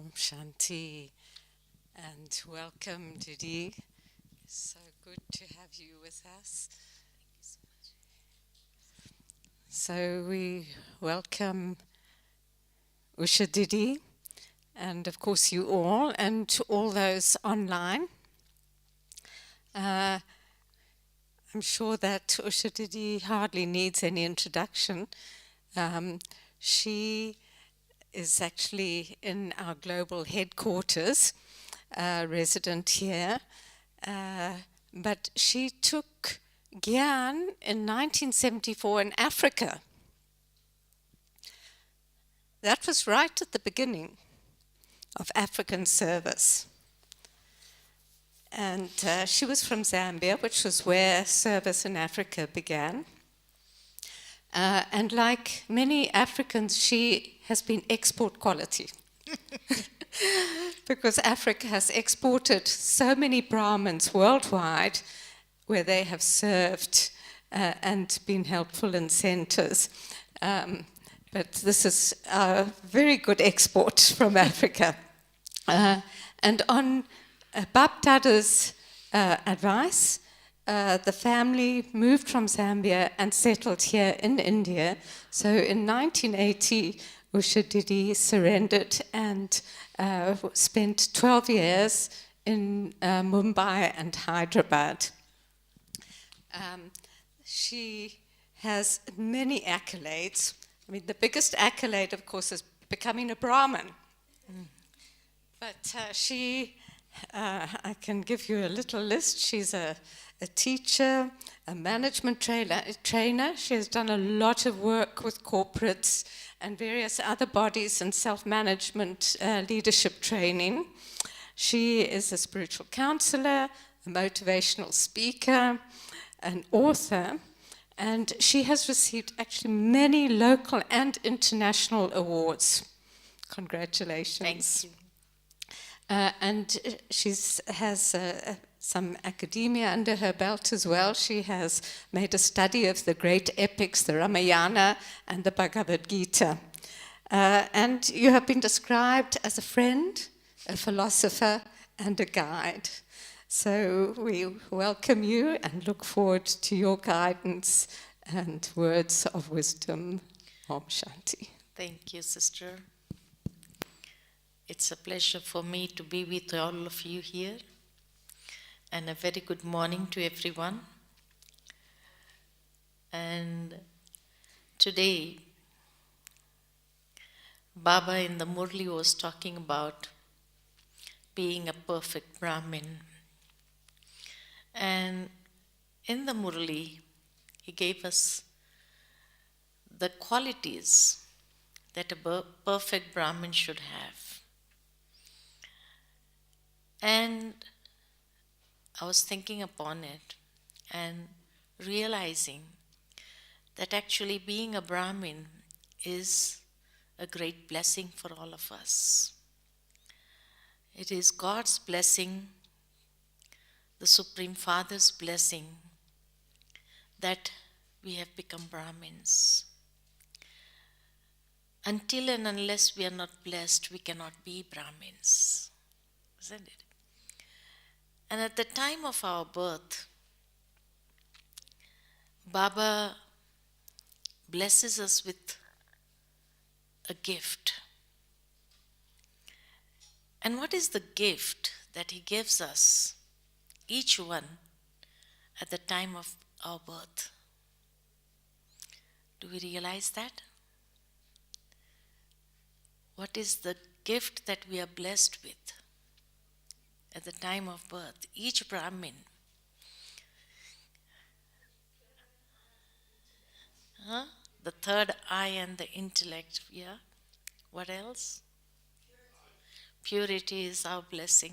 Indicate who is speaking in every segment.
Speaker 1: Om Shanti and welcome, Didi. So good to have you with us. So we welcome Usha Didi and of course you all and to all those online. I'm sure that Usha Didi hardly needs any introduction. She is actually in our global headquarters, resident here, but she took Gyan in 1974 in Africa. That was right at the beginning of African service. And she was from Zambia, which was where service in Africa began. And like many Africans, she has been export quality. Because Africa has exported so many Brahmins worldwide where they have served and been helpful in centers. But this is a very good export from Africa. And on Bab Dada's advice, the family moved from Zambia and settled here in India. So in 1980, Usha Didi surrendered and spent 12 years in Mumbai and Hyderabad. She has many accolades. I mean, the biggest accolade, of course, is becoming a Brahmin. But I can give you a little list. She's a teacher, a management trainer. She has done a lot of work with corporates and various other bodies in self-management leadership training. She is a spiritual counselor, a motivational speaker, an author, and she has received actually many local and international awards. Congratulations.
Speaker 2: Thank you.
Speaker 1: And she has some academia under her belt as well. She has made a study of the great epics, the Ramayana and the Bhagavad Gita. And you have been described as a friend, a philosopher, and a guide. So we welcome you and look forward to your guidance and words of wisdom. Om Shanti.
Speaker 2: Thank you, sister. It's a pleasure for me to be with all of you here. And a very good morning to everyone. And today, Baba in the Murli was talking about being a perfect Brahmin. And in the Murli, he gave us the qualities that a perfect Brahmin should have. And I was thinking upon it and realizing that actually being a Brahmin is a great blessing for all of us. It is God's blessing, the Supreme Father's blessing, that we have become Brahmins. Until and unless we are not blessed, we cannot be Brahmins. Isn't it? And at the time of our birth, Baba blesses us with a gift. And what is the gift that he gives us, each one, at the time of our birth? Do we realize that? What is the gift that we are blessed with at the time of birth? Each Brahmin. The third eye and the intellect. Yeah. What else? Purity is our blessing.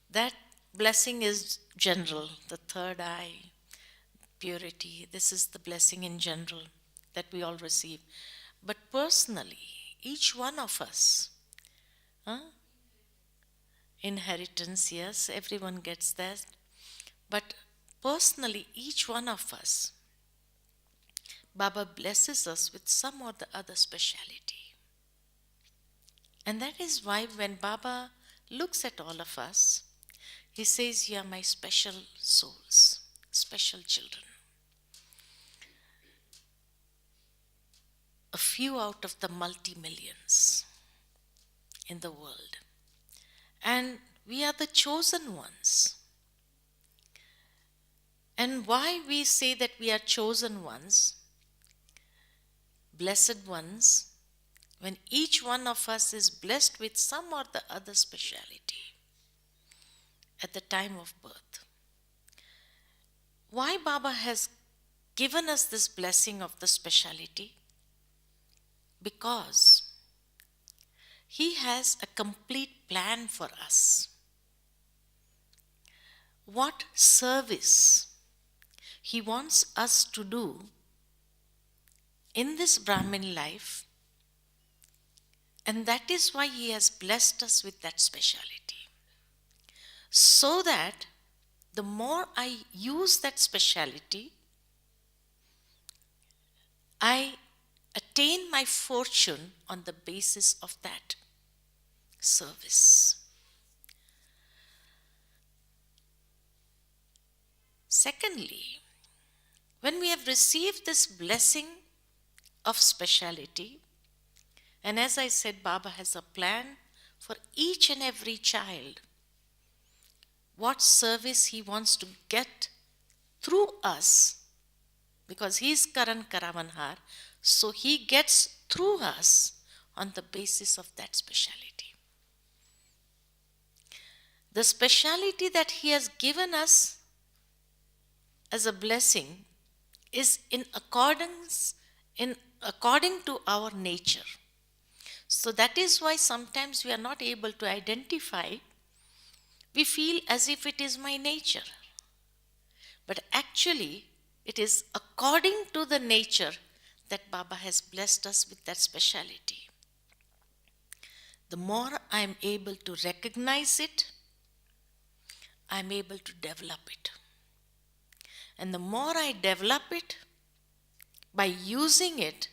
Speaker 2: That blessing is general. The third eye, purity. This is the blessing in general that we all receive. But personally, each one of us, inheritance, yes, everyone gets that. But personally, each one of us, Baba blesses us with some or the other speciality. And that is why when Baba looks at all of us, he says, "You are my special souls, special children." A few out of the multi-millions in the world. And we are the chosen ones. And why we say that we are chosen ones, blessed ones, when each one of us is blessed with some or the other speciality at the time of birth. Why Baba has given us this blessing of the speciality? Because he has a complete plan for us. What service he wants us to do in this Brahmin life, and that is why he has blessed us with that speciality. So that the more I use that speciality, I attain my fortune on the basis of that service. Secondly, when we have received this blessing of speciality, and as I said, Baba has a plan for each and every child, what service he wants to get through us, because he is Karan Karavanhar, so he gets through us on the basis of that speciality. The speciality that he has given us as a blessing is according to our nature. So that is why sometimes we are not able to identify. We feel as if it is my nature. But actually, it is according to the nature that Baba has blessed us with that speciality. The more I am able to recognize it, I am able to develop it. And the more I develop it, by using it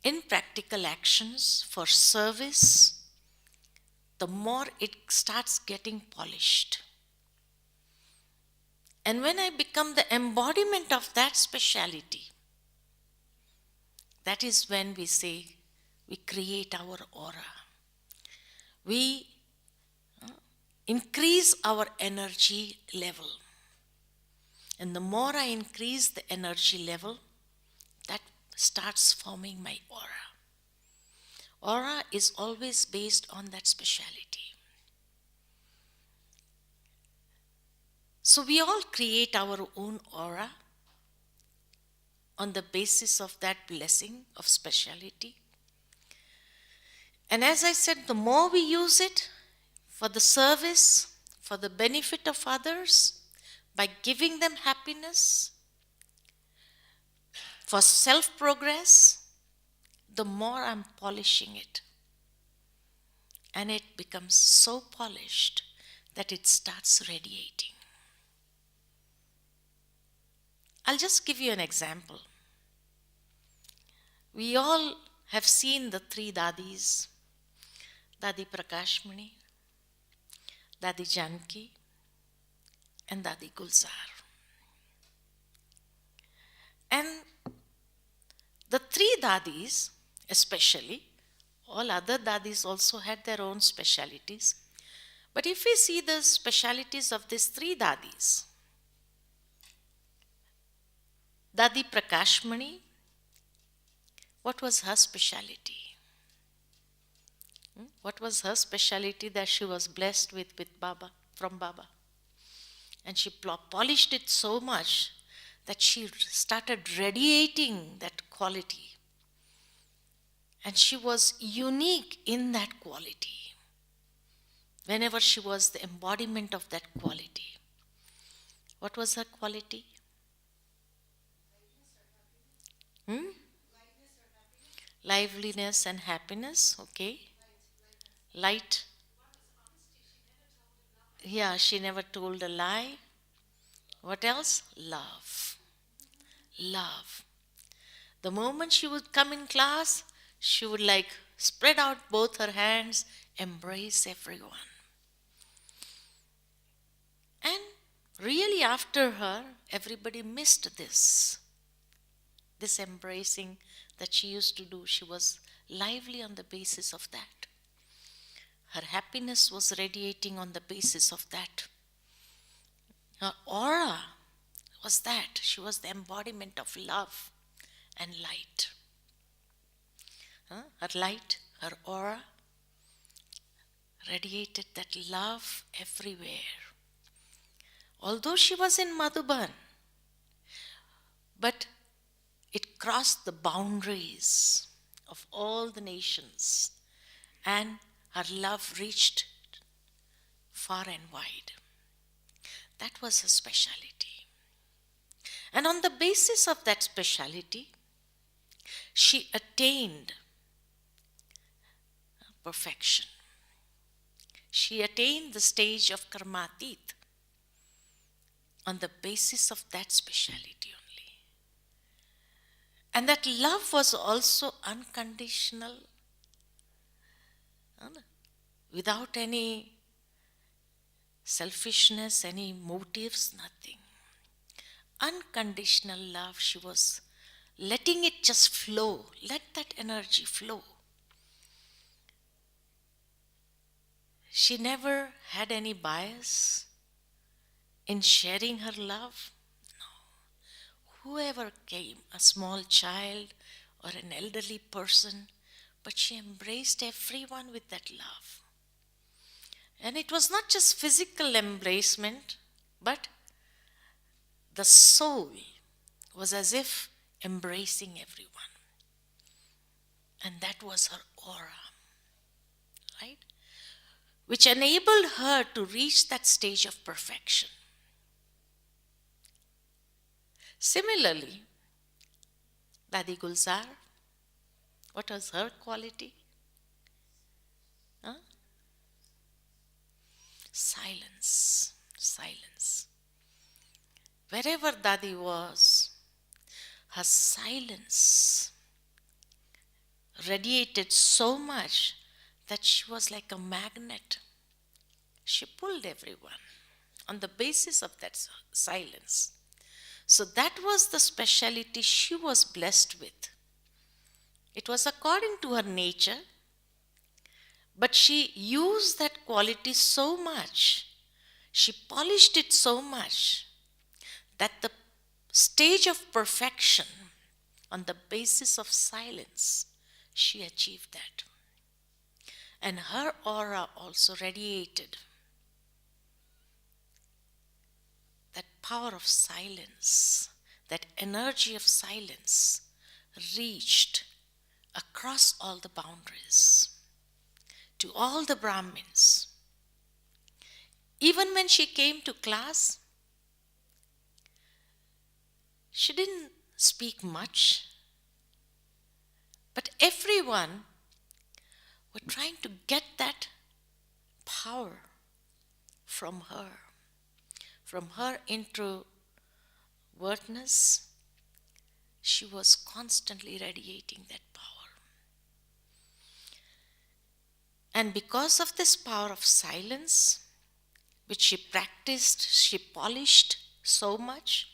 Speaker 2: in practical actions for service, the more it starts getting polished. And when I become the embodiment of that speciality, that is when we say we create our aura. We increase our energy level. And the more I increase the energy level, that starts forming my aura. Aura is always based on that speciality. So we all create our own aura on the basis of that blessing of speciality. And as I said, the more we use it for the service, for the benefit of others, by giving them happiness, for self-progress, the more I'm polishing it. And it becomes so polished that it starts radiating. I'll just give you an example. We all have seen the three dadis, Dadi Prakashmani, Dadi Janki, and Dadi Gulzar. And the three dadis, especially, all other dadis also had their own specialities. But if we see the specialities of these three dadis, Dadi Prakashmani, what was her speciality? What was her speciality that she was blessed with Baba, from Baba? And she polished it so much that she started radiating that quality. And she was unique in that quality. Whenever she was the embodiment of that quality. What was her quality? Liveliness and happiness, okay. Light. Yeah, she never told a lie. What else? Love. love. The moment she would come in class, she would like spread out both her hands, embrace everyone. And really after her, everybody missed this embracing that she used to do. She was lively on the basis of that. Her happiness was radiating on the basis of that. Her aura was that. She was the embodiment of love and light. Her light, her aura radiated that love everywhere. Although she was in Madhuban, but it crossed the boundaries of all the nations, and her love reached far and wide. That was her speciality. And on the basis of that speciality, she attained perfection. She attained the stage of karmatit on the basis of that speciality only. And that love was also unconditional, without any selfishness, any motives, nothing. Unconditional love, she was letting it just flow, let that energy flow. She never had any bias in sharing her love. Whoever came, a small child or an elderly person, but she embraced everyone with that love. And it was not just physical embracement, but the soul was as if embracing everyone. And that was her aura, right? Which enabled her to reach that stage of perfection. Similarly, Dadi Gulzar, what was her quality? Silence, silence. Wherever Dadi was, her silence radiated so much that she was like a magnet. She pulled everyone on the basis of that silence. So that was the speciality she was blessed with. It was according to her nature, but she used that quality so much, she polished it so much, that the stage of perfection on the basis of silence, she achieved that. And her aura also radiated that power of silence, that energy of silence reached across all the boundaries to all the Brahmins. Even when she came to class, she didn't speak much, but everyone were trying to get that power from her introvertness. She was constantly radiating that power. And because of this power of silence, which she practiced, she polished so much,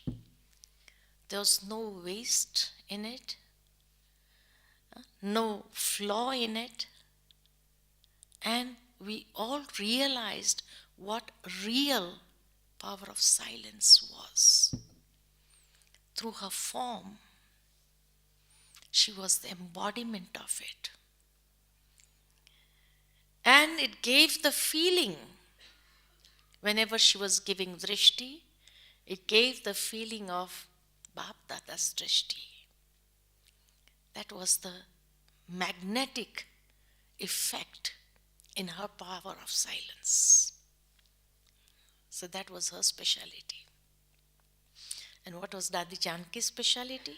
Speaker 2: there was no waste in it, no flaw in it, and we all realized what real power of silence was. Through her form, she was the embodiment of it. And it gave the feeling, whenever she was giving drishti, it gave the feeling of Bap Dada's drishti. That was the magnetic effect in her power of silence. So that was her speciality. And what was Dadi Janki's speciality?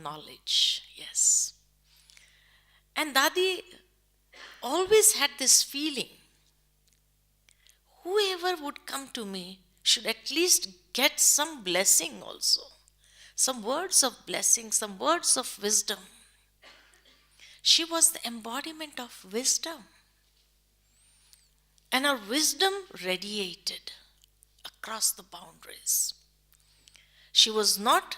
Speaker 2: Knowledge, yes. And Dadi always had this feeling, whoever would come to me should at least get some blessing also, some words of blessing, some words of wisdom. She was the embodiment of wisdom. And her wisdom radiated across the boundaries. She was not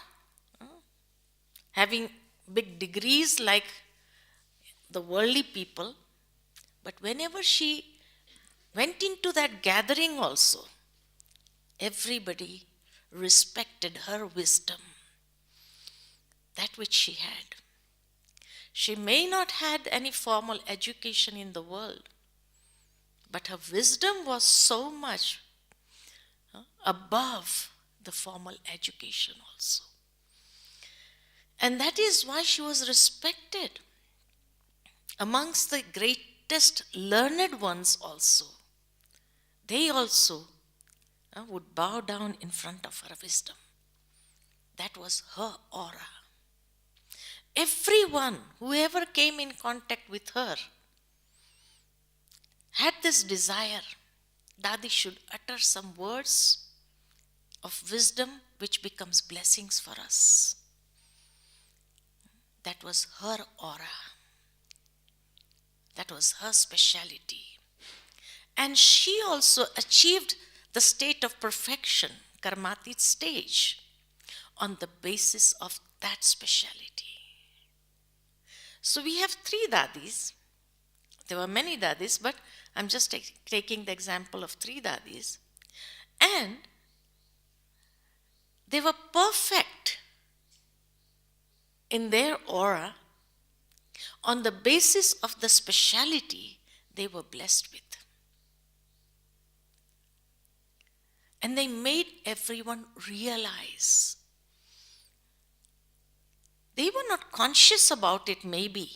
Speaker 2: having big degrees like the worldly people, but whenever she went into that gathering also, everybody respected her wisdom, that which she had. She may not had any formal education in the world, but her wisdom was so much above the formal education also. And that is why she was respected amongst the greatest learned ones also. They also would bow down in front of her wisdom. That was her aura. Everyone, whoever came in contact with her, had this desire. Dadi should utter some words of wisdom which becomes blessings for us. That was her aura. That was her speciality. And she also achieved the state of perfection, Karmatit stage, on the basis of that speciality. So we have 3 dadis. There were many dadis, but I'm just taking the example of 3 dadis. And they were perfect in their aura on the basis of the speciality they were blessed with. And they made everyone realize. They were not conscious about it maybe,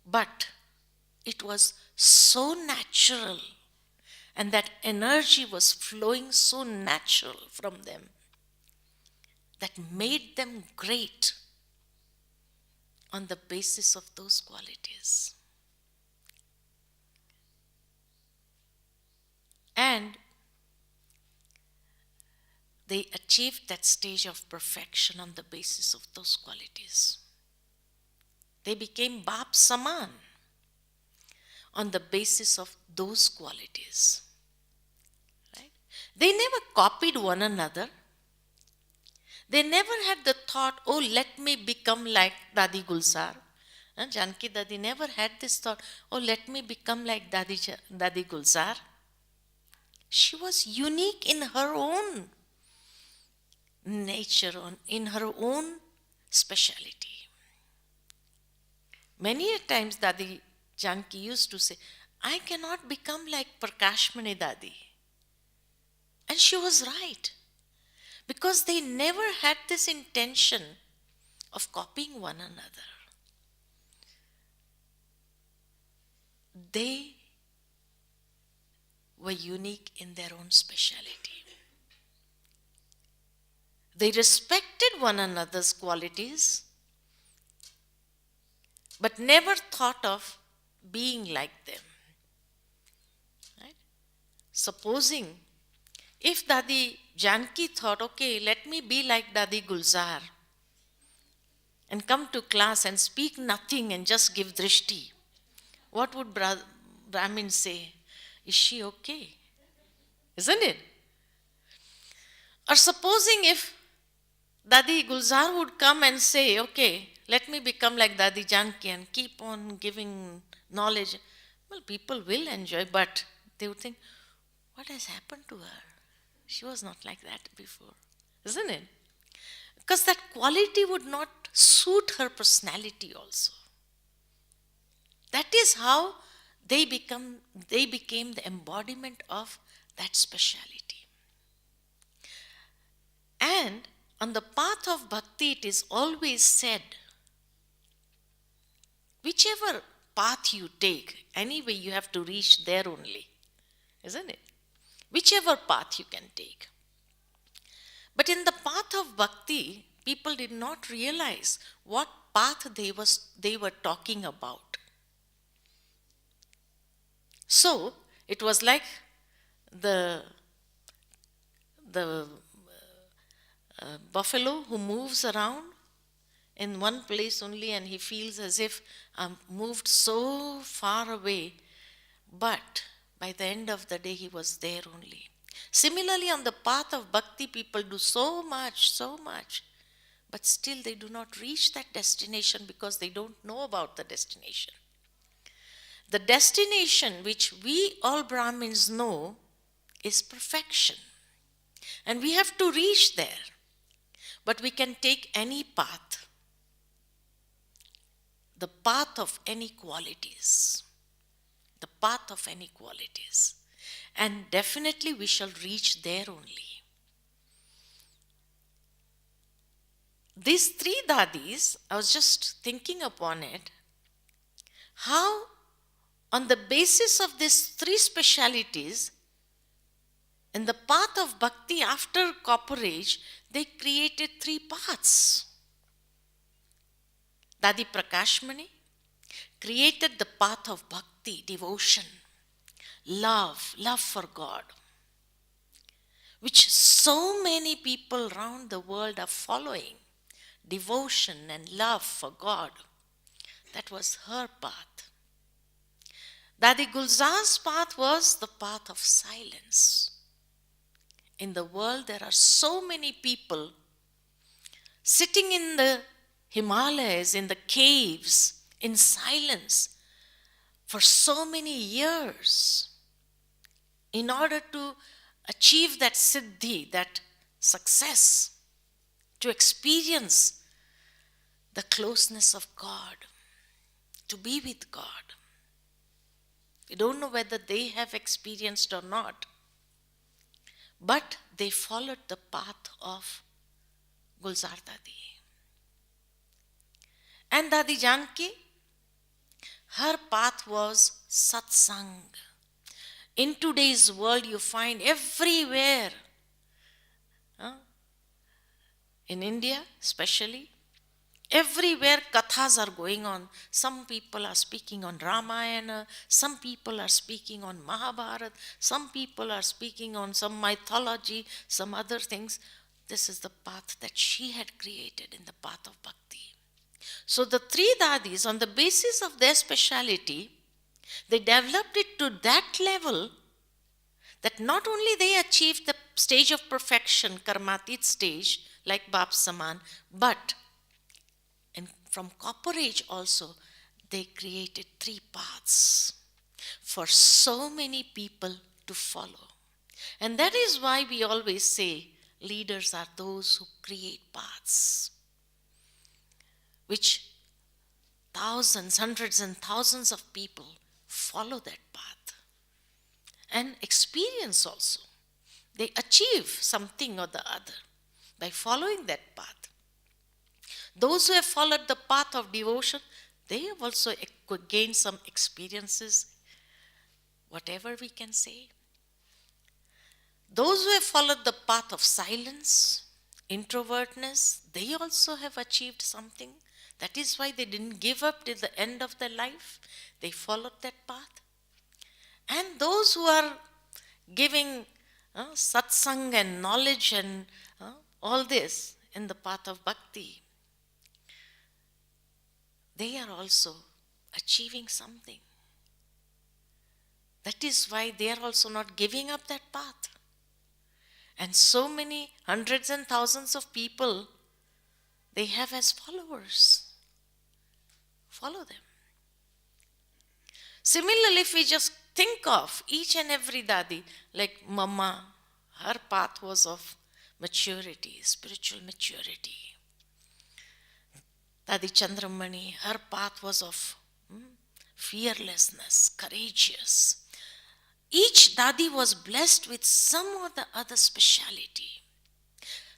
Speaker 2: but it was so natural, and that energy was flowing so natural from them that made them great on the basis of those qualities. And they achieved that stage of perfection on the basis of those qualities. They became Bap Saman on the basis of those qualities. Right? They never copied one another. They never had the thought, oh, let me become like Dadi Gulzar. Janki Dadi never had this thought, oh, let me become like Dadi Gulzar. She was unique in her own nature, in her own speciality. Many a times Dadi Janki used to say, I cannot become like Prakashmani Dadi. And she was right. Because they never had this intention of copying one another. They were unique in their own speciality. They respected one another's qualities, but never thought of being like them. Right? Supposing if Dadi Janki thought, okay, let me be like Dadi Gulzar and come to class and speak nothing and just give drishti, what would Brahmin say? Is she okay? Isn't it? Or supposing if Dadi Gulzar would come and say, okay, let me become like Dadi Janki and keep on giving knowledge. Well, people will enjoy, but they would think, what has happened to her? She was not like that before. Isn't it? Because that quality would not suit her personality also. That is how they became the embodiment of that speciality. And on the path of bhakti, it is always said, whichever path you take, anyway you have to reach there only, isn't it? Whichever path you can take. But in the path of bhakti, people did not realize what path they were talking about. So, it was like the the buffalo who moves around in one place only, and he feels as if I'm moved so far away, but by the end of the day he was there only. Similarly, on the path of bhakti, people do so much, but still they do not reach that destination because they don't know about the destination. The destination which we all Brahmins know is perfection, and we have to reach there. But we can take any path, the path of any qualities, and definitely we shall reach there only. These three dadis, I was just thinking upon it, how on the basis of these three specialities, in the path of bhakti after copperage, they created three paths. Dadi Prakashmani created the path of bhakti, devotion, love for God, which so many people around the world are following. Devotion and love for God. That was her path. Dadi Gulzar's path was the path of silence. In the world, there are so many people sitting in the Himalayas, in the caves, in silence for so many years in order to achieve that siddhi, that success, to experience the closeness of God, to be with God. We don't know whether they have experienced or not, but they followed the path of Gulzar Dadi. And Dadi Janki, her path was satsang. In today's world, you find everywhere, in India especially, everywhere kathas are going on. Some people are speaking on Ramayana, some people are speaking on Mahabharata, some people are speaking on some mythology, some other things. This is the path that she had created in the path of bhakti. So the three dadis, on the basis of their speciality, they developed it to that level that not only they achieved the stage of perfection, karmatit stage, like Bap Saman, but from copperage also, they created three paths for so many people to follow. And that is why we always say leaders are those who create paths, which thousands, hundreds and thousands of people follow that path and experience also. They achieve something or the other by following that path. Those who have followed the path of devotion, they have also gained some experiences, whatever we can say. Those who have followed the path of silence, introvertness, they also have achieved something. That is why they didn't give up till the end of their life. They followed that path. And those who are giving satsang and knowledge and all this in the path of bhakti, they are also achieving something. That is why they are also not giving up that path. And so many hundreds and thousands of people they have as followers. Follow them. Similarly, if we just think of each and every dadi, like Mama, her path was of maturity, spiritual maturity. Dadi Chandramani, her path was of fearlessness, courageous. Each dadi was blessed with some or the other speciality.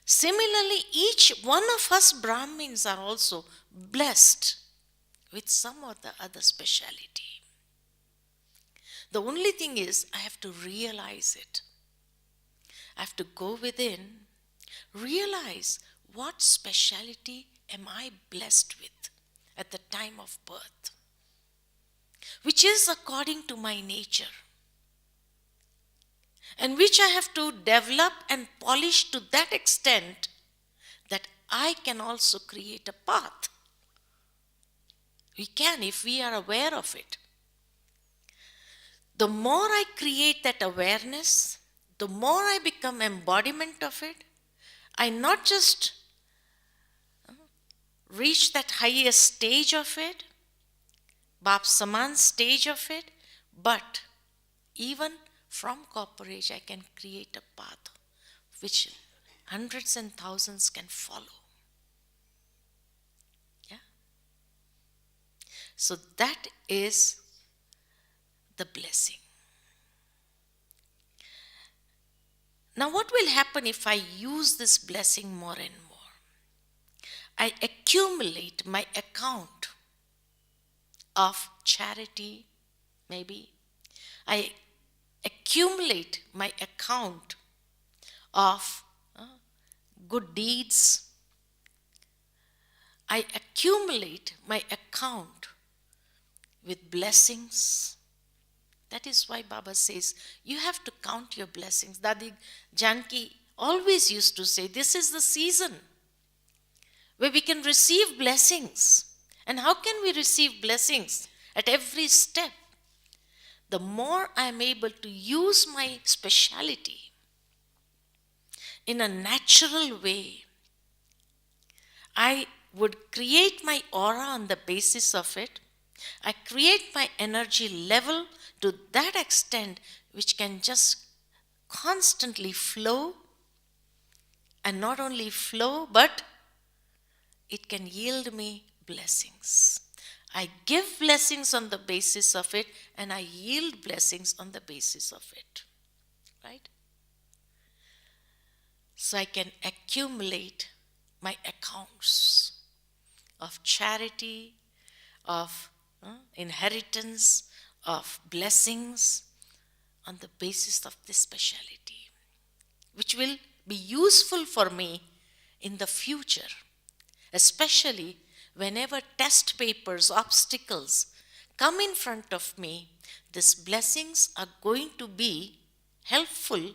Speaker 2: Similarly, each one of us Brahmins are also blessed with some or the other speciality. The only thing is, I have to realize it. I have to go within, realize what speciality am I blessed with at the time of birth, which is according to my nature. and which I have to develop and polish to that extent that I can also create a path. We can if we are aware of it. The more I create that awareness, the more I become embodiment of it. I not just reach that highest stage of it, Bap Saman stage of it, but even from corporate I can create a path which hundreds and thousands can follow. Yeah. So that is the blessing. Now what will happen if I use this blessing more and more? I accumulate my account of charity, maybe. I accumulate my account of good deeds. I accumulate my account with blessings. That is why Baba says, you have to count your blessings. Dadi Janki always used to say, this is the season where we can receive blessings. And how can we receive blessings? At every step. The more I am able to use my speciality in a natural way, I would create my aura on the basis of it. I create my energy level to that extent which can just constantly flow, and not only flow, but it can yield me blessings. I give blessings on the basis of it, and I yield blessings on the basis of it. Right? So I can accumulate my accounts of charity, of inheritance, of blessings on the basis of this speciality, which will be useful for me in the future, especially whenever test papers, obstacles come in front of me. These blessings are going to be helpful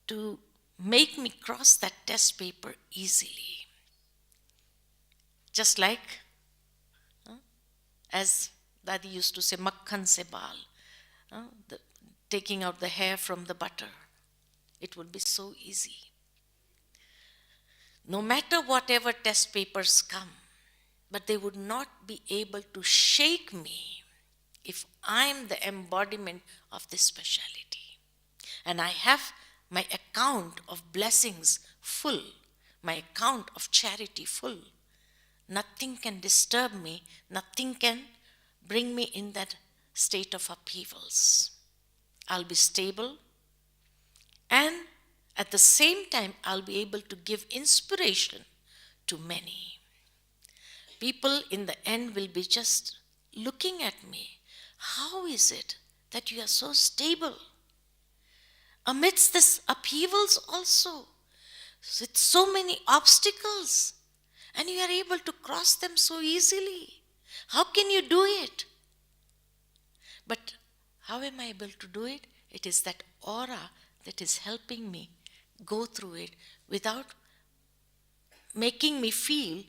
Speaker 2: to make me cross that test paper easily. Just like, as Dadi used to say, makhan se baal, taking out the hair from the butter. It would be so easy. No matter whatever test papers come, but they would not be able to shake me if I am the embodiment of this speciality. And I have my account of blessings full, my account of charity full. Nothing can disturb me, nothing can bring me in that state of upheavals. I'll be stable, and at the same time, I'll be able to give inspiration to many. People in the end will be just looking at me. How is it that you are so stable? Amidst this upheavals also, with so many obstacles, and you are able to cross them so easily. How can you do it? But how am I able to do it? It is that aura that is helping me go through it without making me feel,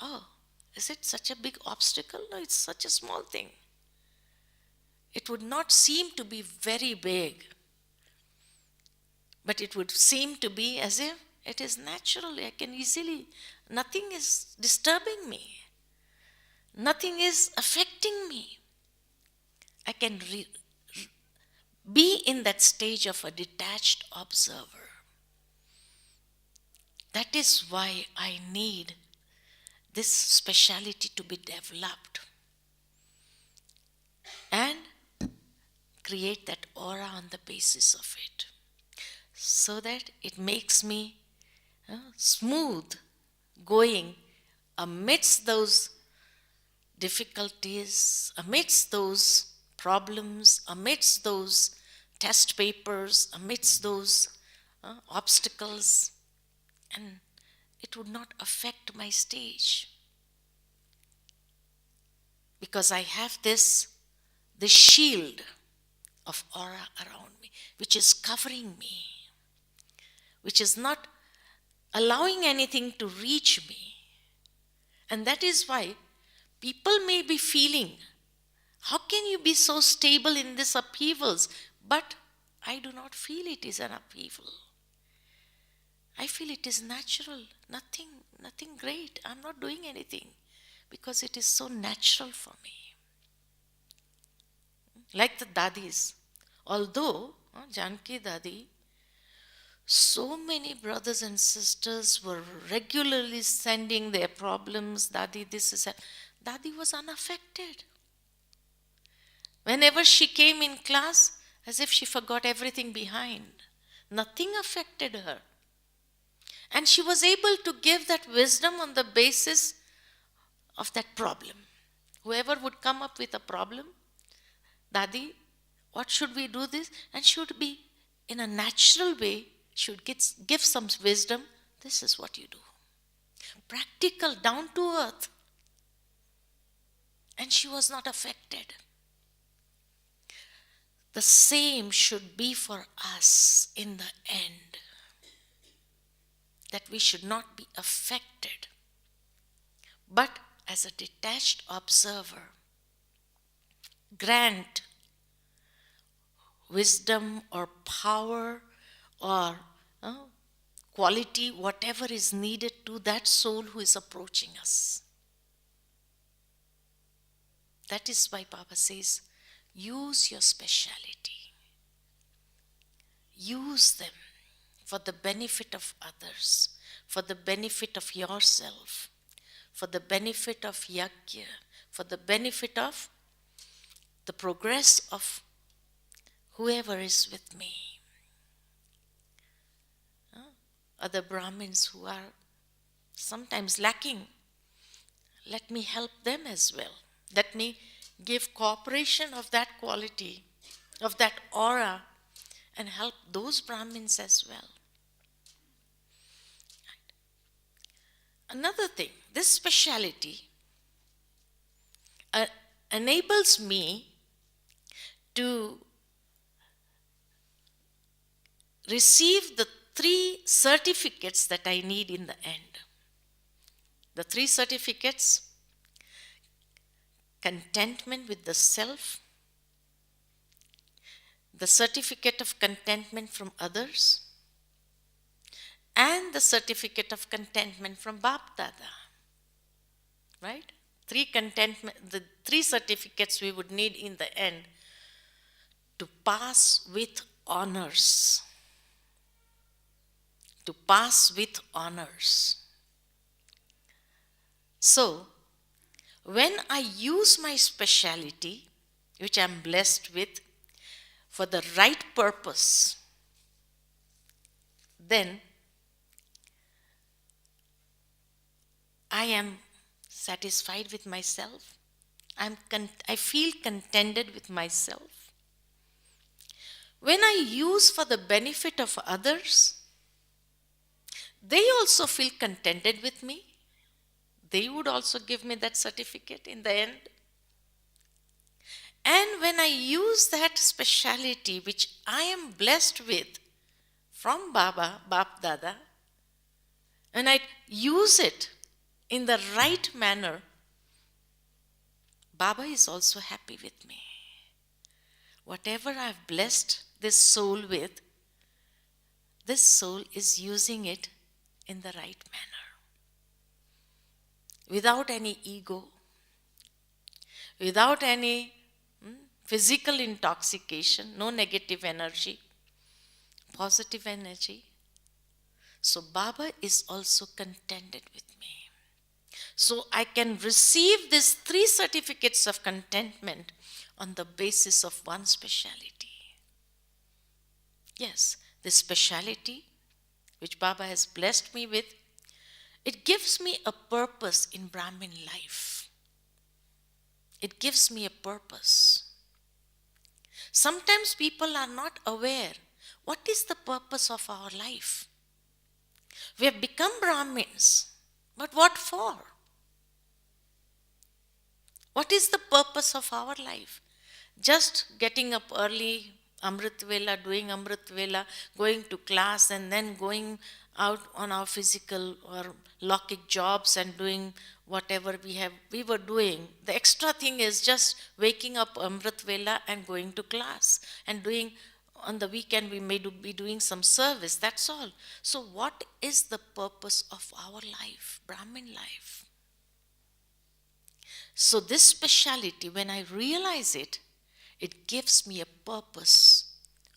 Speaker 2: oh, is it such a big obstacle? No, it's such a small thing. It would not seem to be very big, but it would seem to be as if it is natural. I can easily, nothing is disturbing me. Nothing is affecting me. I can be in that stage of a detached observer. That is why I need this speciality to be developed and create that aura on the basis of it, so that it makes me smooth going amidst those difficulties, amidst those problems, amidst those test papers, amidst those obstacles, and it would not affect my stage. Because I have this shield of aura around me, which is covering me, which is not allowing anything to reach me. And that is why people may be feeling, how can you be so stable in these upheavals? But I do not feel it is an upheaval. I feel it is natural, nothing great. I'm not doing anything because it is so natural for me. Like the dadis. Although, Janki Dadi, so many brothers and sisters were regularly sending their problems, Dadi, this is that. Dadi was unaffected. Whenever she came in class, as if she forgot everything behind. Nothing affected her. And she was able to give that wisdom on the basis of that problem. Whoever would come up with a problem, Dadi, what should we do this? And she would be, in a natural way, she would give some wisdom. This is what you do. Practical, down to earth. And she was not affected. The same should be for us in the end. That we should not be affected, but as a detached observer, grant wisdom or power or quality, whatever is needed to that soul who is approaching us. That is why Baba says, use your speciality. Use them for the benefit of others, for the benefit of yourself, for the benefit of yajna, for the benefit of the progress of whoever is with me. Other Brahmins who are sometimes lacking, let me help them as well. Let me give cooperation of that quality, of that aura, and help those Brahmins as well. Another thing, this speciality enables me to receive the 3 certificates that I need in the end. The 3 certificates: contentment with the self, the certificate of contentment from others, and the certificate of contentment from Bap Dada. Right? 3 certificates we would need in the end to pass with honors. To pass with honors. So, when I use my speciality, which I am blessed with, for the right purpose, then I am satisfied with myself. I feel contented with myself. When I use for the benefit of others, they also feel contented with me. They would also give me that certificate in the end. And when I use that speciality which I am blessed with from Baba, Bap Dada, and I use it in the right manner, Baba is also happy with me. Whatever I've blessed this soul with, this soul is using it in the right manner. Without any ego, without any physical intoxication, no negative energy, positive energy. So Baba is also contented with me. So I can receive these 3 certificates of contentment on the basis of one speciality. Yes, this speciality which Baba has blessed me with, it gives me a purpose in Brahmin life. It gives me a purpose. Sometimes people are not aware what is the purpose of our life. We have become Brahmins, but what for? What is the purpose of our life? Just getting up early, Amrit Vela, doing Amrit Vela, going to class, and then going out on our physical or Lokik jobs and doing whatever we were doing. The extra thing is just waking up Amrit Vela and going to class, and doing on the weekend we may be doing some service. That's all. So what is the purpose of our life, Brahmin life? So this speciality, when I realize it, it gives me a purpose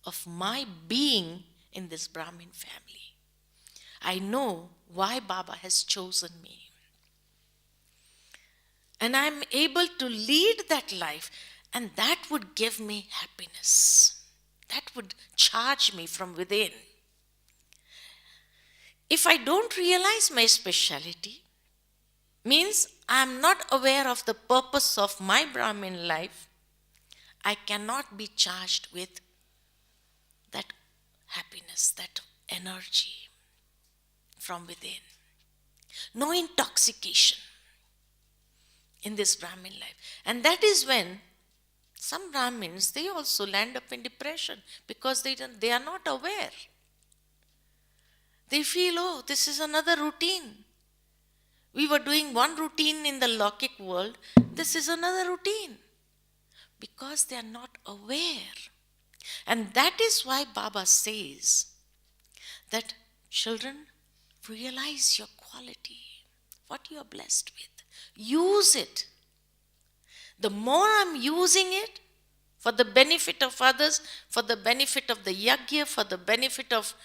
Speaker 2: of my being in this Brahmin family. I know why Baba has chosen me. And I'm able to lead that life, and that would give me happiness. That would charge me from within. If I don't realize my speciality, means I'm not aware of the purpose of my Brahmin life, I cannot be charged with that happiness, that energy from within. No intoxication in this Brahmin life. And that is when some Brahmins, they also land up in depression because they are not aware. They feel, oh, this is another routine. We were doing one routine in the Lokik world, this is another routine. Because they are not aware. And that is why Baba says that children, realize your quality, what you are blessed with. Use it. The more I'm using it for the benefit of others, for the benefit of the yagya, for the benefit of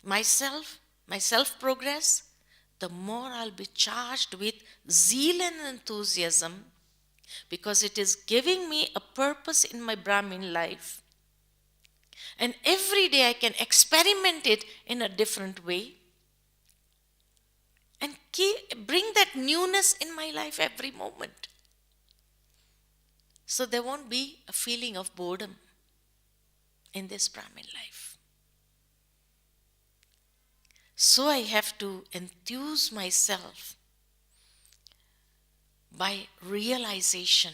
Speaker 2: myself, my self-progress, the more I'll be charged with zeal and enthusiasm, because it is giving me a purpose in my Brahmin life. And every day I can experiment it in a different way and bring that newness in my life every moment. So there won't be a feeling of boredom in this Brahmin life. So I have to enthuse myself by realization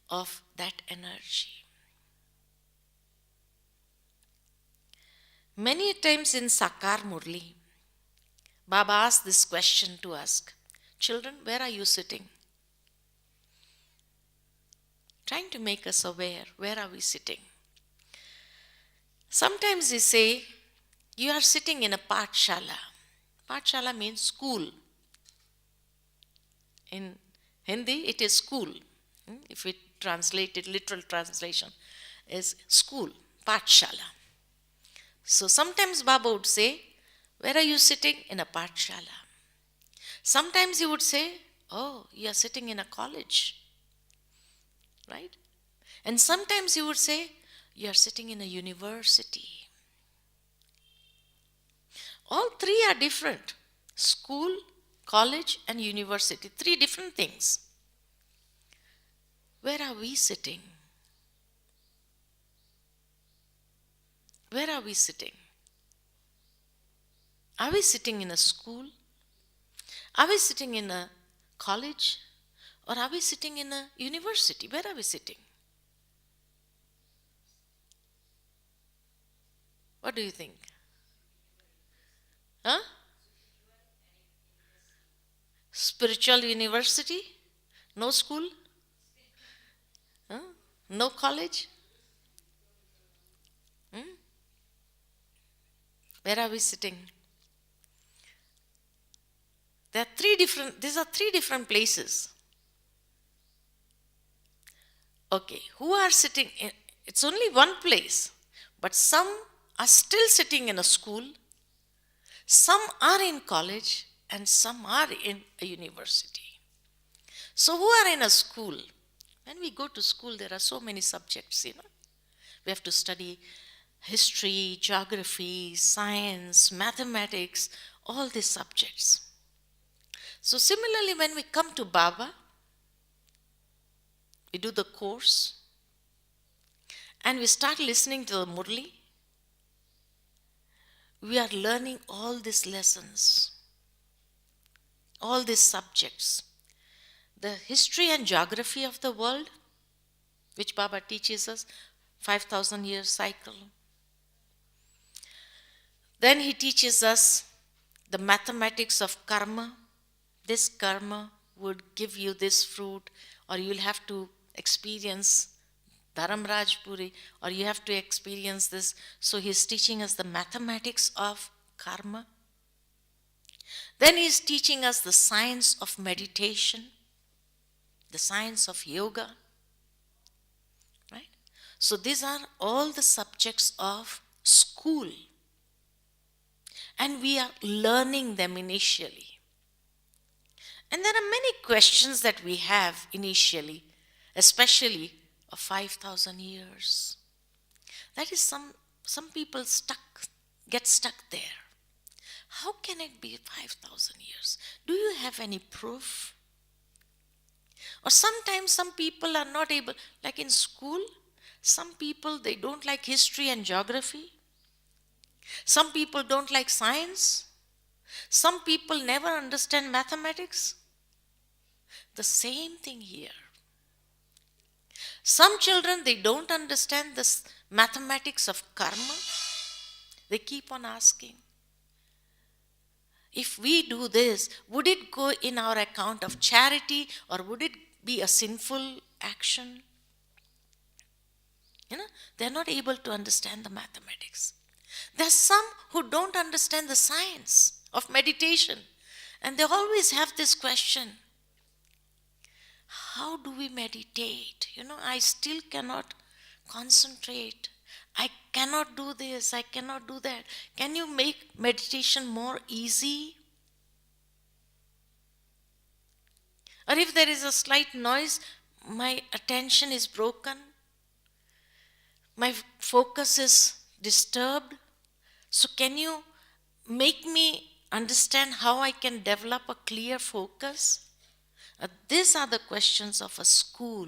Speaker 2: of that energy. Many times in Sakar Murli, Baba asked this question to us, children, where are you sitting? Trying to make us aware, where are we sitting? Sometimes we say, you are sitting in a pathshala. Pathshala means school. In Hindi, it is school. If we translate it, literal translation is school, pathshala. So sometimes Baba would say, where are you sitting? In a pathshala. Sometimes he would say, oh, you are sitting in a college. Right? And sometimes he would say, you are sitting in a university. All three are different. School, college and university. Three different things. Where are we sitting? Where are we sitting? Are we sitting in a school? Are we sitting in a college? Or are we sitting in a university? Where are we sitting? What do you think? Huh? Spiritual university? No school? Huh? No college? Where are we sitting? These are three different places. Okay, who are sitting in, it's only one place, but some are still sitting in a school, some are in college, and some are in a university. So who are in a school? When we go to school, there are so many subjects, We have to study history, geography, science, mathematics, all these subjects. So similarly, when we come to Baba, we do the course, and we start listening to the Murli. We are learning all these lessons, all these subjects, the history and geography of the world, which Baba teaches us, 5,000 year cycle. Then he teaches us the mathematics of karma. This karma would give you this fruit, or you'll have to experience Dharam Rajpuri, or you have to experience this. So he's teaching us the mathematics of karma. Then he's teaching us the science of meditation, the science of yoga. Right? So these are all the subjects of school. And we are learning them initially. And there are many questions that we have initially, especially of 5,000 years. That is, some people get stuck there. How can it be 5,000 years? Do you have any proof? Or sometimes some people are not able, like in school, some people, they don't like history and geography. Some people don't like science. Some people never understand mathematics. The same thing here. Some children, they don't understand this mathematics of karma. They keep on asking, if we do this, would it go in our account of charity, or would it be a sinful action? They're not able to understand the mathematics. There's some who don't understand the science of meditation, and they always have this question, how do we meditate? I still cannot concentrate. I cannot do this, I cannot do that. Can you make meditation more easy? Or if there is a slight noise, my attention is broken, my focus is disturbed. So can you make me understand how I can develop a clear focus? These are the questions of a school.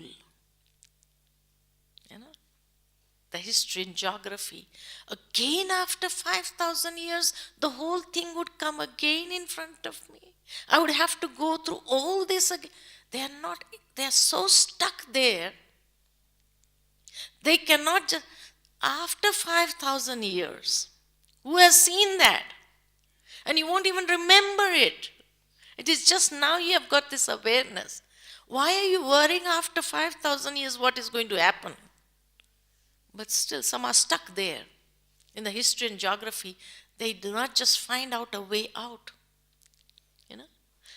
Speaker 2: The history and geography. Again, after 5,000 years, the whole thing would come again in front of me. I would have to go through all this again. They are so stuck there. They cannot just, after 5,000 years, who has seen that? And you won't even remember it. It is just now you have got this awareness. Why are you worrying after 5,000 years what is going to happen? But still, some are stuck there. In the history and geography, they do not just find out a way out.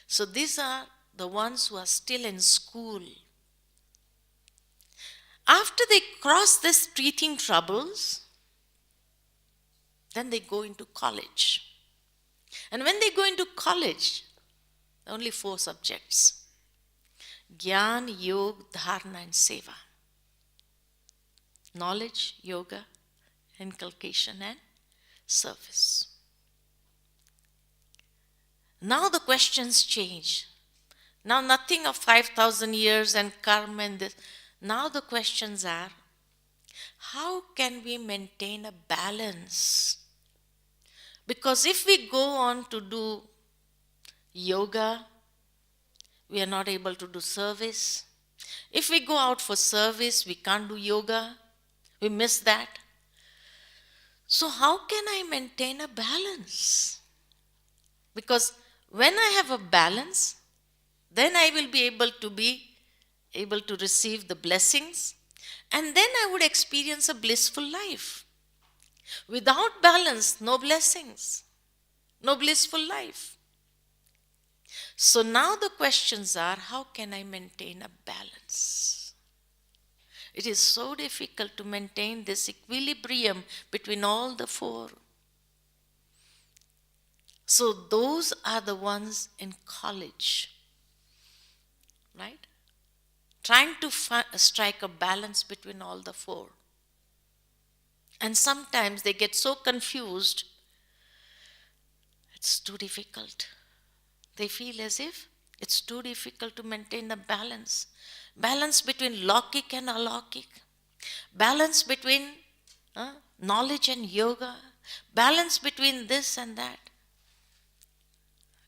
Speaker 2: So these are the ones who are still in school. After they cross these teething troubles, then they go into college. And when they go into college, only 4 subjects: Gyan, Yoga, Dharana and Seva. Knowledge, yoga, inculcation and service. Now the questions change. Now nothing of 5,000 years and karma and this. Now the questions are, how can we maintain a balance? Because if we go on to do yoga, we are not able to do service. If we go out for service, we can't do yoga. We miss that. So how can I maintain a balance? Because when I have a balance, then I will be able to receive the blessings, and then I would experience a blissful life. Without balance, no blessings, no blissful life. So now the questions are, how can I maintain a balance? It is so difficult to maintain this equilibrium between all the 4. So those are the ones in college, right? Trying to strike a balance between all the 4. And sometimes they get so confused, it's too difficult. They feel as if it's too difficult to maintain a balance. Balance between Laukik and Alaukik. Balance between knowledge and yoga. Balance between this and that.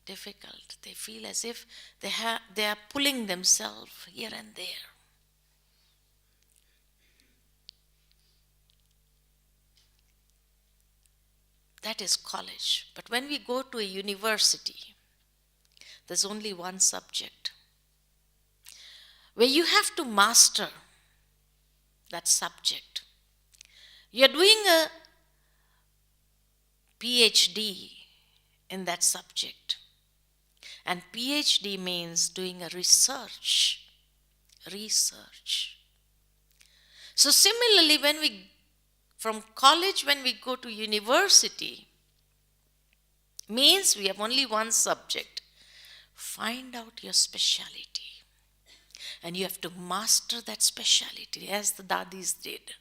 Speaker 2: Difficult. They feel as if they are pulling themselves here and there. That is college. But when we go to a university, there's only one subject where you have to master that subject. You're doing a PhD in that subject. And PhD means doing a research. So similarly, from college, when we go to university, means we have only one subject. Find out your speciality. And you have to master that speciality, as the dadis did.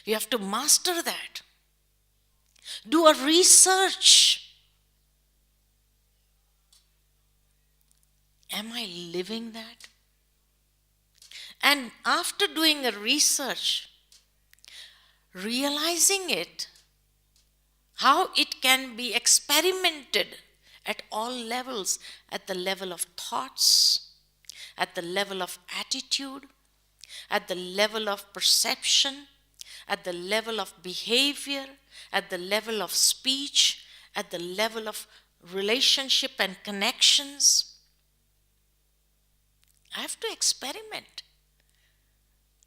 Speaker 2: You have to master that. Do a research. Am I living that? And after doing a research, realizing it, how it can be experimented at all levels, at the level of thoughts, at the level of attitude, at the level of perception, at the level of behavior, at the level of speech, at the level of relationship and connections. I have to experiment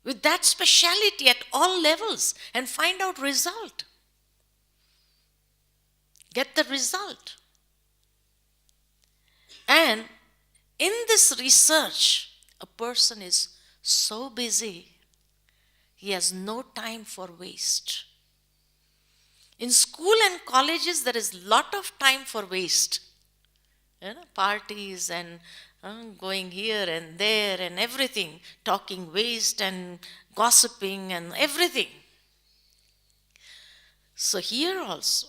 Speaker 2: with that speciality at all levels and find out result. Get the result. And in this research, a person is so busy, he has no time for waste. In school and colleges, there is a lot of time for waste. Parties and going here and there and everything, talking waste and gossiping and everything. So here also,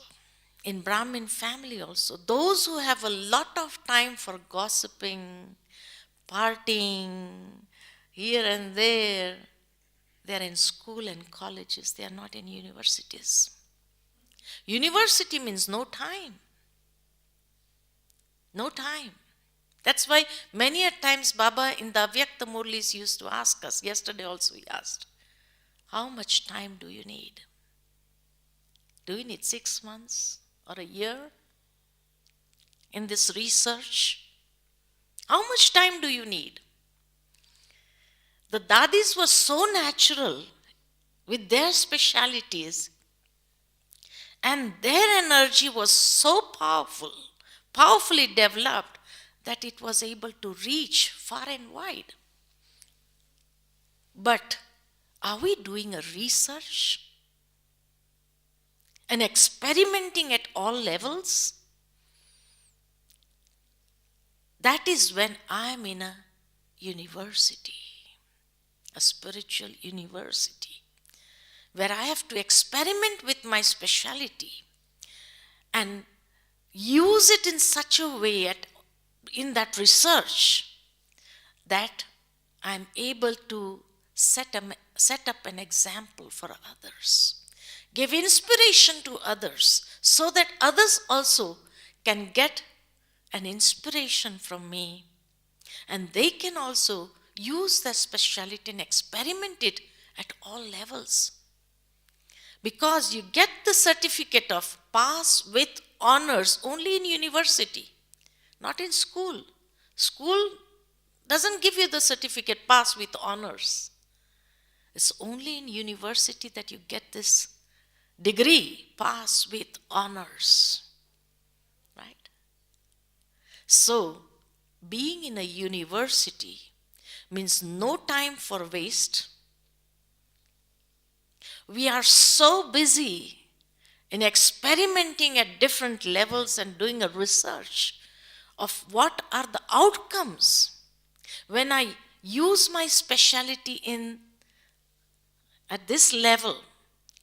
Speaker 2: in Brahmin family also, those who have a lot of time for gossiping, partying, here and there, they are in school and colleges, they are not in universities. University means no time. No time. That's why many a times Baba in the Avyakta Murlis used to ask us, yesterday also he asked, how much time do you need? Do you need 6 months or a year in this research? How much time do you need? The dadis were so natural with their specialities, and their energy was so powerfully developed, that it was able to reach far and wide. But are we doing a research and experimenting at all levels? That is when I am in a university, a spiritual university, where I have to experiment with my speciality and use it in such a way in that research that I'm able to set up an example for others, give inspiration to others, so that others also can get an inspiration from me, and they can also use their speciality and experiment it at all levels. Because you get the certificate of pass with honors only in university, not in school. School doesn't give you the certificate pass with honors. It's only in university that you get this degree, pass with honors. Right? So, being in a university means no time for waste. We are so busy in experimenting at different levels and doing a research of what are the outcomes when I use my speciality at this level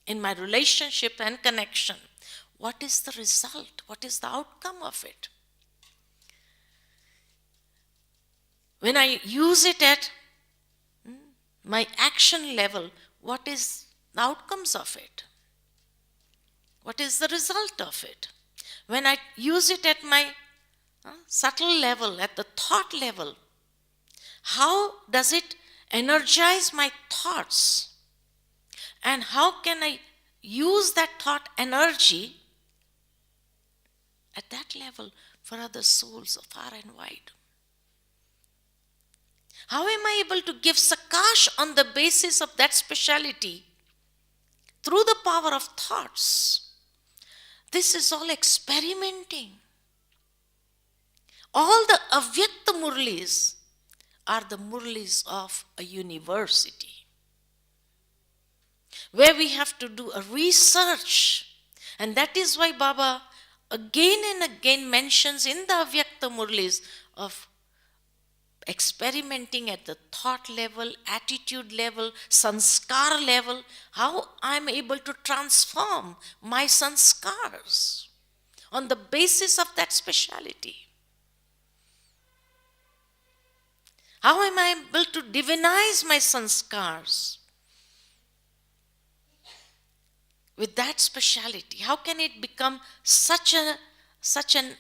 Speaker 2: in my relationship and connection. What is the result? What is the outcome of it? When I use it at my action level, what is the outcomes of it? What is the result of it? When I use it at my subtle level, at the thought level, how does it energize my thoughts? And how can I use that thought energy at that level for other souls far and wide? How am I able to give sakash on the basis of that speciality through the power of thoughts? This is all experimenting. All the avyakta murlis are the murlis of a university, where we have to do a research. And that is why Baba again and again mentions in the avyakta murlis of experimenting at the thought level, attitude level, sanskar level, how I am able to transform my sanskars on the basis of that speciality. How am I able to divinize my sanskars with that speciality? How can it become such an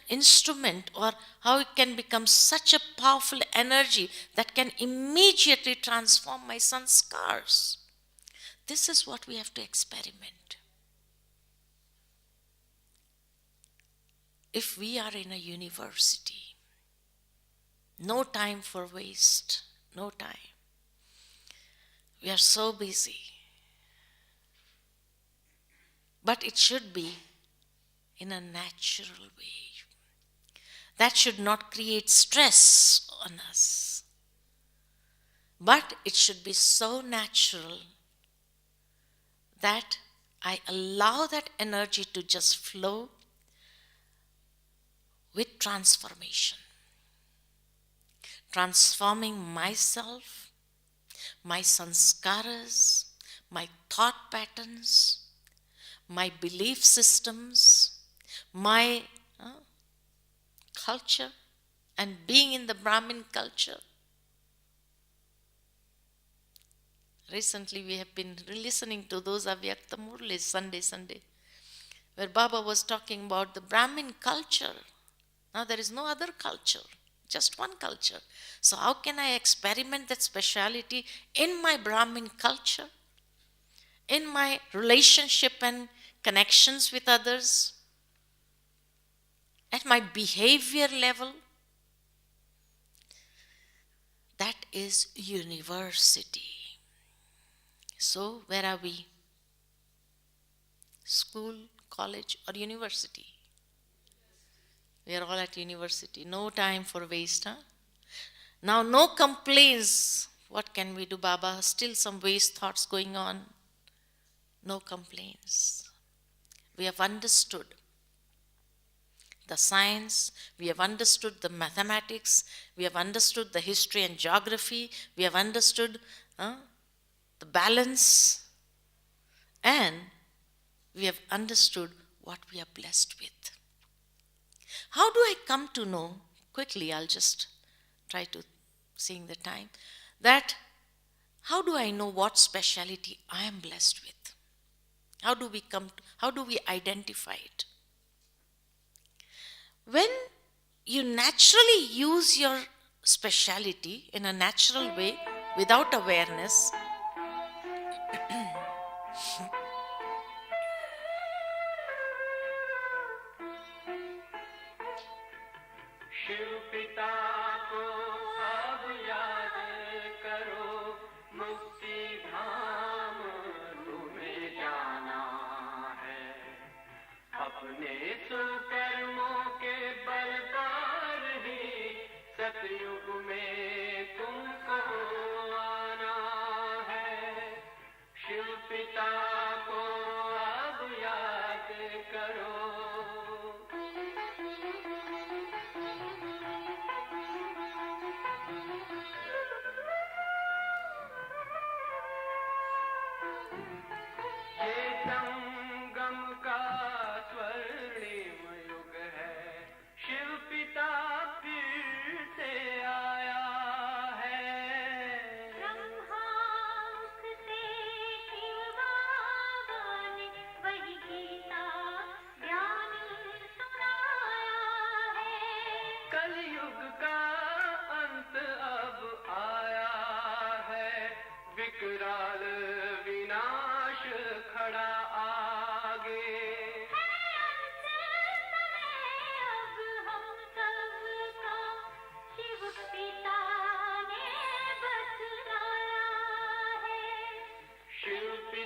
Speaker 2: instrument, or how it can become such a powerful energy that can immediately transform my sanskars? This is what we have to experiment. If we are in a university, no time for waste, no time. We are so busy. But it should be in a natural way. That should not create stress on us. But it should be so natural that I allow that energy to just flow with transformation. Transforming myself, my sanskaras, my thought patterns, my belief systems, my culture, and being in the Brahmin culture. Recently we have been listening to those Avyakta Murlis Sunday, where Baba was talking about the Brahmin culture. Now there is no other culture, just one culture. So how can I experiment that speciality in my Brahmin culture, in my relationship and connections with others, at my behavior level? That is university. So where are we? School, college, or university? We are all at university. No time for waste, huh? Now no complaints. What can we do, Baba? Still some waste thoughts going on. No complaints. We have understood the science, we have understood the mathematics, we have understood the history and geography, we have understood the balance, and we have understood what we are blessed with. How do I come to know? Quickly, I'll just try to seeing the time. That how do I know what speciality I am blessed with? How do we identify it? When you naturally use your speciality in a natural way without awareness,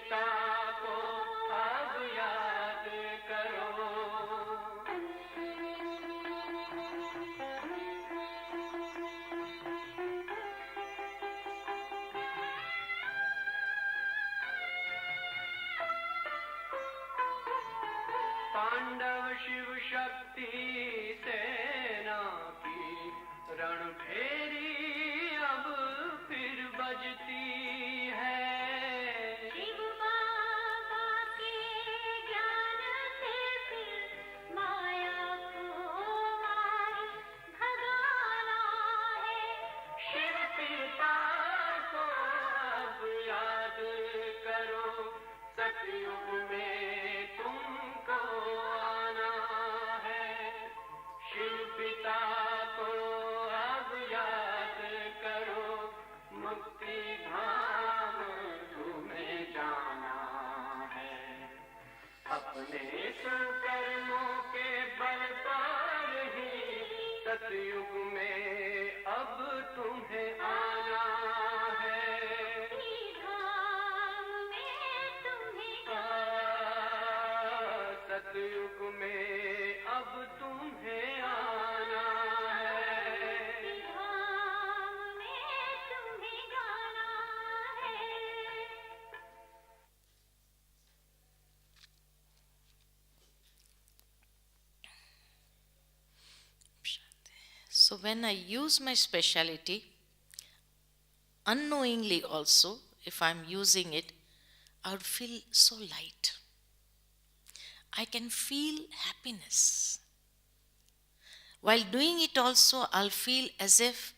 Speaker 3: पिता को अब याद करो। पांडव शिव शक्ति सेना की रणभेरी अब फिर बजती है।
Speaker 4: शिव बाबा के ज्ञान से फिर माया को मार भगाना है।
Speaker 3: शिव पिता को अब याद करो, सतयुग में तुमको आना है। शिव पिता को अब याद करो, मुक्ति धाम तुम्हें जाना है। अपने सुकर्मों के बल पर ही सतयुग में अब तुम्हें आना है।
Speaker 4: धाम में तुम्हें
Speaker 3: सतयुग में अब तुम्हें आना है।
Speaker 4: धाम में तुम्हें गाना है।
Speaker 2: So when I use my speciality, unknowingly also, if I'm using it, I would feel so light. I can feel happiness. While doing it also, I'll feel as if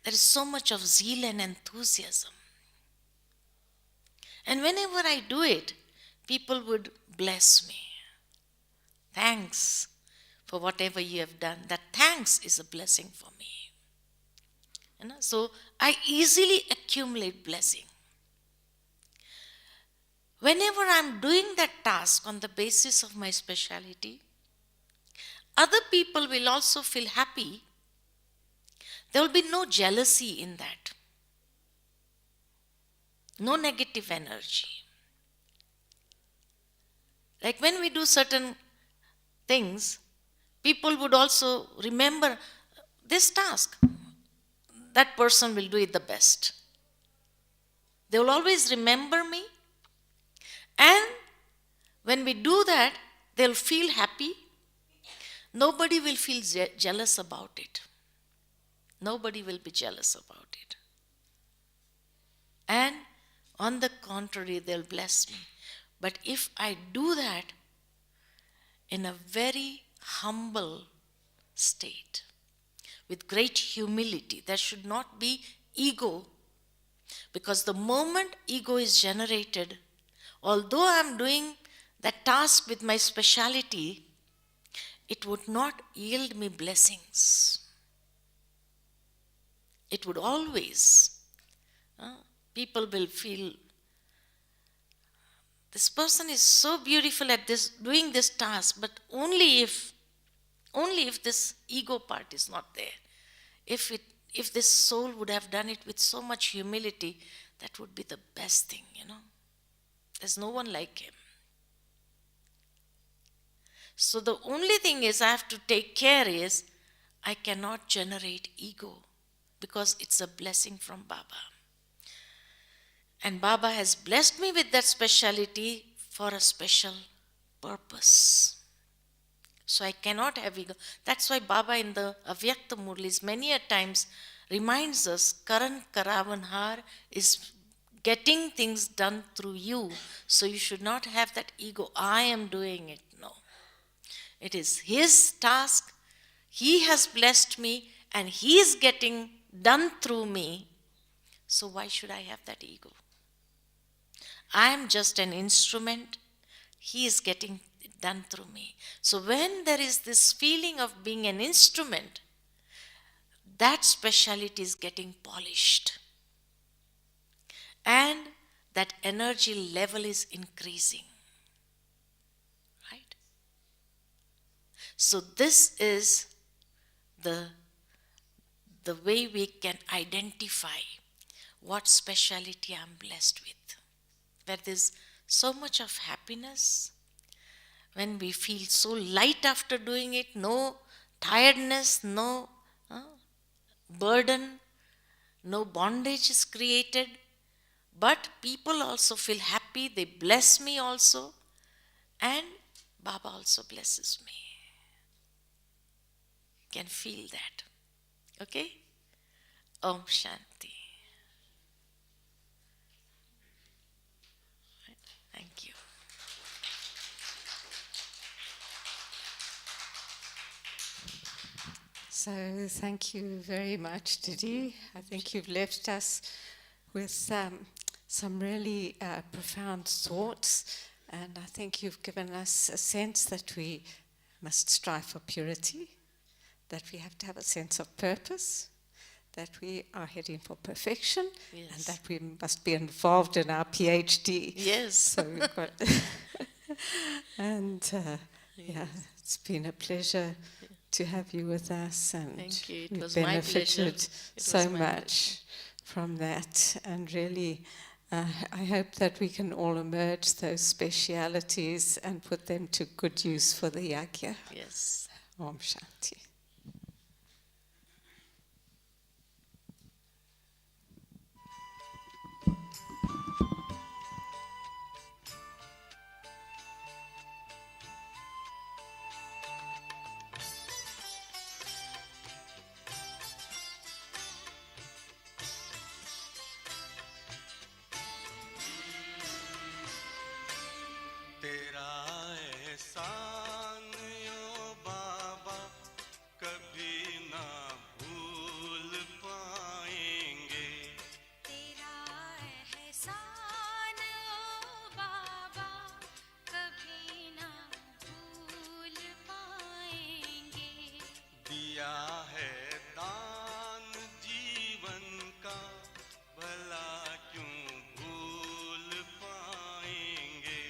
Speaker 2: there is so much of zeal and enthusiasm. And whenever I do it, people would bless me. Thanks for whatever you have done. That thanks is a blessing for me. So I easily accumulate blessing. Whenever I'm doing that task on the basis of my speciality, other people will also feel happy. There will be no jealousy in that, no negative energy. Like when we do certain things, people would also remember this task. That person will do it the best. They will always remember me. And when we do that, they'll feel happy. Nobody will feel jealous about it. Nobody will be jealous about it. And on the contrary, they'll bless me. But if I do that in a very humble state, with great humility, there should not be ego, because the moment ego is generated, although I'm doing that task with my speciality, it would not yield me blessings. It would always, people will feel, this person is so beautiful at this, doing this task, but only if this ego part is not there. If this soul would have done it with so much humility, that would be the best thing, There's no one like him. So the only thing is I have to take care is I cannot generate ego, because it's a blessing from Baba. And Baba has blessed me with that speciality for a special purpose. So I cannot have ego. That's why Baba in the Avyakta Murlis many a times reminds us, Karan Karavanhar is getting things done through you. So you should not have that ego, I am doing it. No. It is his task. He has blessed me and he is getting done through me. So why should I have that ego? I am just an instrument. He is getting it done through me. So when there is this feeling of being an instrument, that speciality is getting polished. And that energy level is increasing. Right? So this is the way we can identify what speciality I'm blessed with. where there's so much of happiness, when we feel so light after doing it, no tiredness, no burden, no bondage is created, but people also feel happy, they bless me also, and Baba also blesses me. You can feel that. Okay? Om Shanti. Thank you.
Speaker 1: So thank you very much, Didi. I think you've left us with some really profound thoughts, and I think you've given us a sense that we must strive for purity, that we have to have a sense of purpose, that we are heading for perfection,
Speaker 2: Yes.
Speaker 1: and that we must be involved in our PhD.
Speaker 2: Yes.
Speaker 1: So we've got, and yeah, it's been a pleasure to have you with us, and
Speaker 2: Thank you. It
Speaker 1: we've
Speaker 2: was my pleasure.
Speaker 1: benefited
Speaker 2: It
Speaker 1: so
Speaker 2: was my
Speaker 1: much from that, and really I hope that we can all emerge those specialities and put them to good use for the yagya.
Speaker 2: Yes.
Speaker 1: Om Shanti.
Speaker 5: तेरा एहसान ओ बाबा कभी ना भूल पाएंगे
Speaker 4: तेरा एहसान ओ बाबा कभी ना भूल पाएंगे
Speaker 5: दिया है दान जीवन का भला क्यों भूल पाएंगे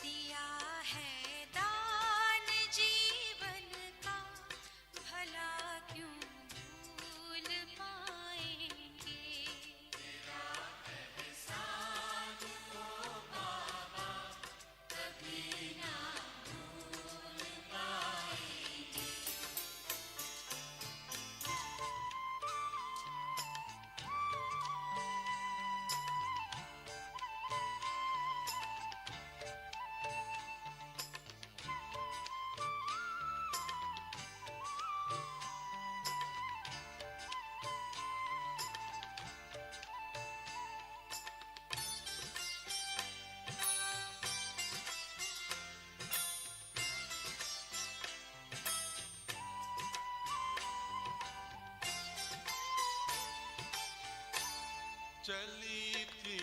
Speaker 4: दिया है दान जीवन का भला क्यों भूल पाएंगे
Speaker 5: चली थी